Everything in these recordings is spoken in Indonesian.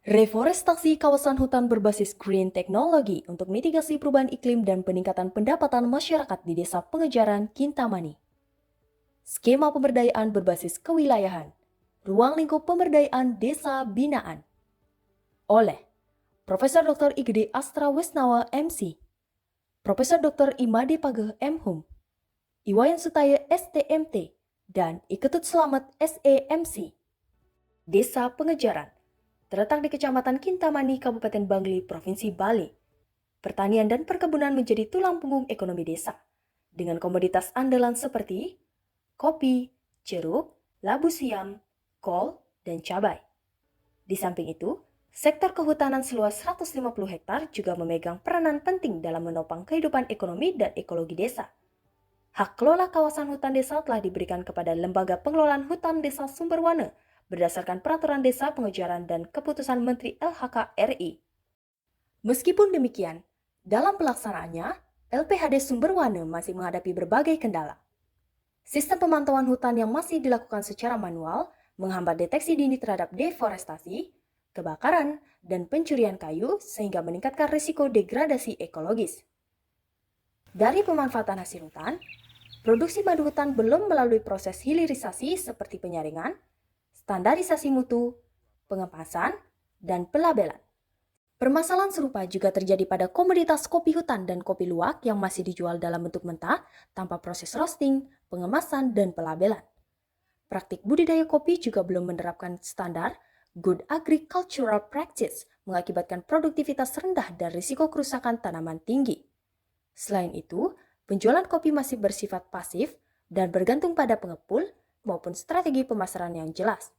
Reforestasi kawasan hutan berbasis green technology untuk mitigasi perubahan iklim dan peningkatan pendapatan masyarakat di Desa Pengejaran, Kintamani. Skema pemberdayaan berbasis kewilayahan. Ruang lingkup pemberdayaan desa binaan. Oleh Profesor Dr. Igede Astra Wisnawa MC, Profesor Dr. Imade Pageh M.Hum, Iwayan Sutaya STMT, dan Iketut Selamat SEMC. Desa Pengejaran terletak di Kecamatan Kintamani, Kabupaten Bangli, Provinsi Bali. Pertanian dan perkebunan menjadi tulang punggung ekonomi desa, dengan komoditas andalan seperti kopi, jeruk, labu siam, kol, dan cabai. Di samping itu, sektor kehutanan seluas 150 hektar juga memegang peranan penting dalam menopang kehidupan ekonomi dan ekologi desa. Hak kelola kawasan hutan desa telah diberikan kepada Lembaga Pengelolaan Hutan Desa Sumberwana berdasarkan Peraturan Desa Pengejaran dan Keputusan Menteri LHK RI. Meskipun demikian, dalam pelaksanaannya, LPHD Sumberwana masih menghadapi berbagai kendala. Sistem pemantauan hutan yang masih dilakukan secara manual menghambat deteksi dini terhadap deforestasi, kebakaran, dan pencurian kayu sehingga meningkatkan risiko degradasi ekologis. Dari pemanfaatan hasil hutan, produksi madu hutan belum melalui proses hilirisasi seperti penyaringan, standarisasi mutu, pengepasan, dan pelabelan. Permasalahan serupa juga terjadi pada komoditas kopi hutan dan kopi luwak yang masih dijual dalam bentuk mentah tanpa proses roasting, pengemasan, dan pelabelan. Praktik budidaya kopi juga belum menerapkan standar Good Agricultural Practice, mengakibatkan produktivitas rendah dan risiko kerusakan tanaman tinggi. Selain itu, penjualan kopi masih bersifat pasif dan bergantung pada pengepul maupun strategi pemasaran yang jelas.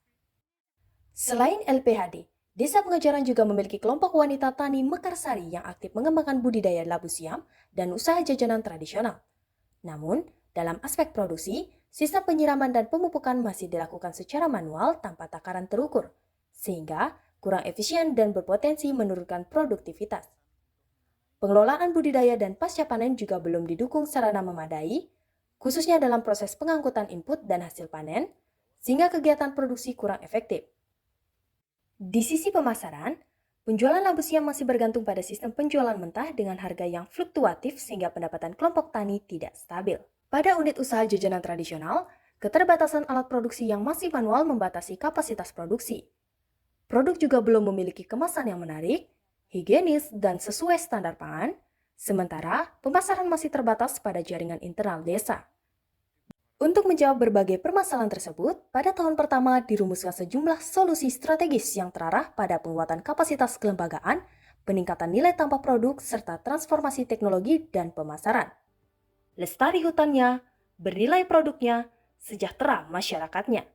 Selain LPHD, Desa Pengejaran juga memiliki kelompok wanita tani Mekarsari yang aktif mengembangkan budidaya labu siam dan usaha jajanan tradisional. Namun, dalam aspek produksi, sistem penyiraman dan pemupukan masih dilakukan secara manual tanpa takaran terukur, sehingga kurang efisien dan berpotensi menurunkan produktivitas. Pengelolaan budidaya dan pasca panen juga belum didukung sarana memadai, khususnya dalam proses pengangkutan input dan hasil panen, sehingga kegiatan produksi kurang efektif. Di sisi pemasaran, penjualan labu siam masih bergantung pada sistem penjualan mentah dengan harga yang fluktuatif sehingga pendapatan kelompok tani tidak stabil. Pada unit usaha jajanan tradisional, keterbatasan alat produksi yang masih manual membatasi kapasitas produksi. Produk juga belum memiliki kemasan yang menarik, higienis, dan sesuai standar pangan, sementara pemasaran masih terbatas pada jaringan internal desa. Untuk menjawab berbagai permasalahan tersebut, pada tahun pertama dirumuskan sejumlah solusi strategis yang terarah pada penguatan kapasitas kelembagaan, peningkatan nilai tambah produk, serta transformasi teknologi dan pemasaran. Lestari hutannya, bernilai produknya, sejahtera masyarakatnya.